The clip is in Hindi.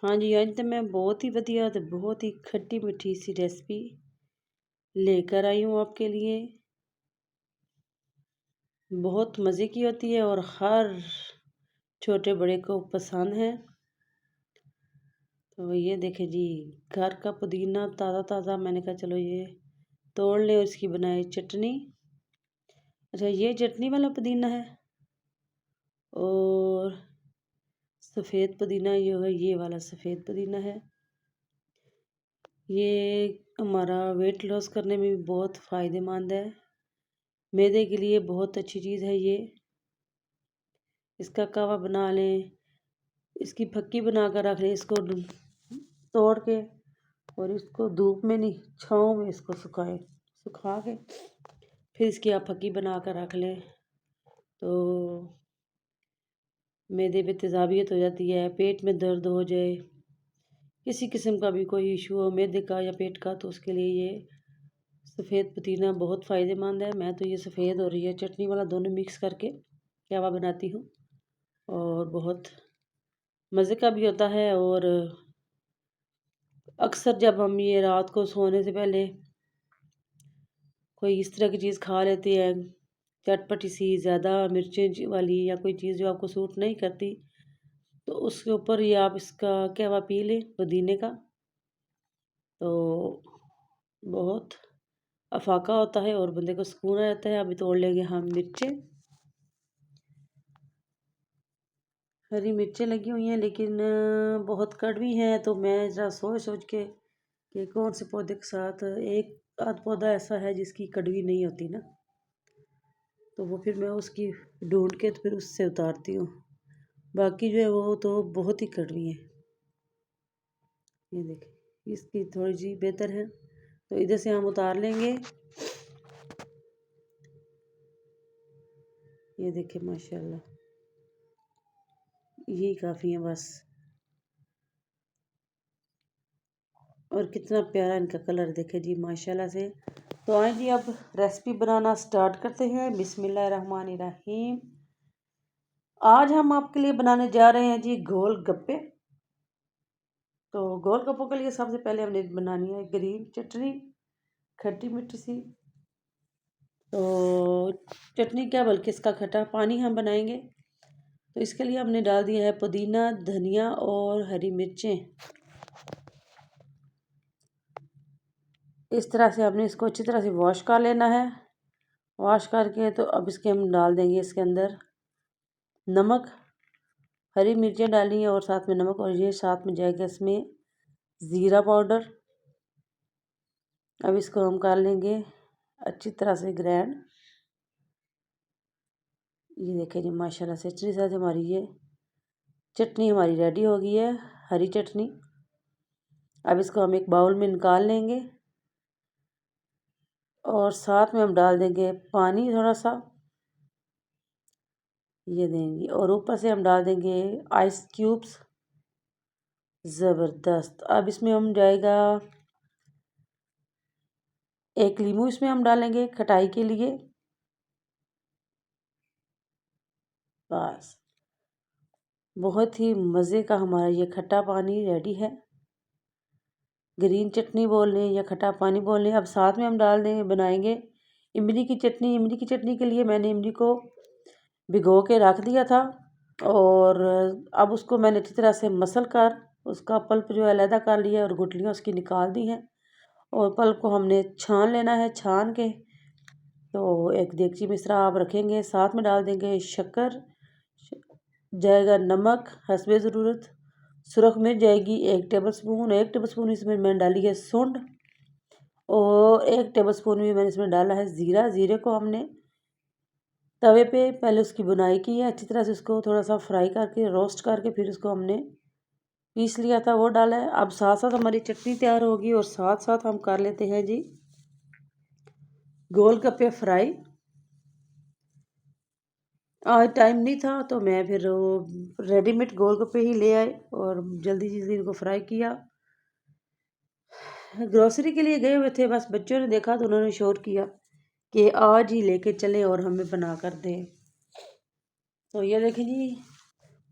हाँ जी, आज तो मैं बहुत ही बढ़िया तो बहुत ही खट्टी मीठी सी रेसिपी लेकर आई हूँ आपके लिए। बहुत मज़े की होती है और हर छोटे बड़े को पसंद है। तो ये देखें जी, घर का पुदीना ताज़ा ताज़ा, मैंने कहा चलो ये तोड़ ले और इसकी बनाए चटनी। अच्छा, ये चटनी वाला पुदीना है और सफ़ेद पुदीना ये वाला सफ़ेद पुदीना है। ये हमारा वेट लॉस करने में भी बहुत फ़ायदेमंद है। मैदे के लिए बहुत अच्छी चीज़ है ये। इसका कहवा बना लें, इसकी फक्की बना कर रख लें, इसको तोड़ के और इसको धूप में नहीं छाँव में इसको सुखा के फिर इसकी आप फक्की बना कर रख लें तो मैदे पे तेज़ाबियत हो जाती है। पेट में दर्द हो जाए, किसी किस्म का भी कोई इशू हो मैदे का या पेट का, तो उसके लिए ये सफ़ेद पुदीना बहुत फ़ायदेमंद है। मैं तो ये सफ़ेद और ये चटनी वाला दोनों मिक्स करके कहवा बनाती हूँ और बहुत मज़े का भी होता है। और अक्सर जब हम ये रात को सोने से पहले कोई इस तरह की चीज़ खा लेते हैं, चटपटी सी, ज़्यादा मिर्चें वाली या कोई चीज़ जो आपको सूट नहीं करती, तो उसके ऊपर ये आप इसका कहवा पी लें पुदीने का, तो बहुत अफाका होता है और बंदे को सुकून आ जाता है। अभी तोड़ लेंगे हम मिर्चें। हरी मिर्चें लगी हुई हैं लेकिन बहुत कड़वी हैं, तो मैं ज़रा सोच सोच के कि कौन से पौधे के साथ एक आध पौधा ऐसा है जिसकी कड़वी नहीं होती ना, तो वो फिर मैं उसकी ढूंढ के तो फिर उससे उतारती हूँ। बाकी जो है वो तो बहुत ही कड़वी है। ये देखिए, इसकी थोड़ी सी बेहतर है, तो इधर से हम उतार लेंगे। ये देखिए माशाल्लाह, यही काफ़ी है बस। और कितना प्यारा इनका कलर देखे जी माशाल्लाह से। तो आए जी, अब रेसिपी बनाना स्टार्ट करते हैं। बिस्मिल्लाहिर्रहमानिर्रहीम। आज हम आपके लिए बनाने जा रहे हैं जी गोल गप्पे। तो गोल गप्पों के लिए सबसे पहले हमने बनानी है ग्रीन चटनी, खट्टी मीठी सी। तो चटनी क्या बल्कि इसका खट्टा पानी हम बनाएंगे। तो इसके लिए हमने डाल दिया है पुदीना, धनिया और हरी मिर्चें। इस तरह से हमने इसको अच्छी तरह से वॉश कर लेना है। वॉश करके तो अब इसके हम डाल देंगे इसके अंदर नमक, हरी मिर्चें डाली हैं और साथ में नमक, और ये साथ में जाएगा इसमें ज़ीरा पाउडर। अब इसको हम कर लेंगे अच्छी तरह से ग्राइंड। ये देखें जी माशाल्लाह से अच्छी तरह से हमारी ये चटनी हमारी रेडी हो गई है, हरी चटनी। अब इसको हम एक बाउल में निकाल लेंगे और साथ में हम डाल देंगे पानी थोड़ा सा, ये देंगे, और ऊपर से हम डाल देंगे आइस क्यूब्स। ज़बरदस्त। अब इसमें हम जाएगा एक लीमू, इसमें हम डालेंगे खटाई के लिए। बस, बहुत ही मज़े का हमारा ये खट्टा पानी रेडी है। ग्रीन चटनी बोल लें या खट्टा पानी बोल लें। अब साथ में हम डाल देंगे, बनाएंगे इमली की चटनी। इमली की चटनी के लिए मैंने इमली को भिगो के रख दिया था और अब उसको मैंने अच्छी तरह से मसल कर उसका पल्प जो है अलहदा कर लिया और गुठलियाँ उसकी निकाल दी हैं। और पल्प को हमने छान लेना है। छान के तो एक देगची में इस तरह आप रखेंगे। साथ में डाल देंगे शक्कर, जाएगा नमक हस्बे ज़रूरत, सुरख मिर्च जाएगी 1 टेबलस्पून। 1 टेबलस्पून इसमें मैंने डाली है सूंड और 1 टेबलस्पून भी मैंने इसमें डाला है ज़ीरा। ज़ीरे को हमने तवे पे पहले उसकी बुनाई की है, अच्छी तरह से उसको थोड़ा सा फ्राई करके रोस्ट करके फिर उसको हमने पीस लिया था, वो डाला है। अब साथ साथ हमारी चटनी तैयार होगी और साथ साथ हम कर लेते हैं जी गोल गप्पे फ्राई। आज टाइम नहीं था तो मैं फिर वो रेडीमेड गोल गप्पे ही ले आए और जल्दी जल्दी इनको फ्राई किया। ग्रोसरी के लिए गए हुए थे, बस बच्चों ने देखा तो उन्होंने शोर किया कि आज ही लेके चलें और हमें बना कर दें। तो ये देखें जी,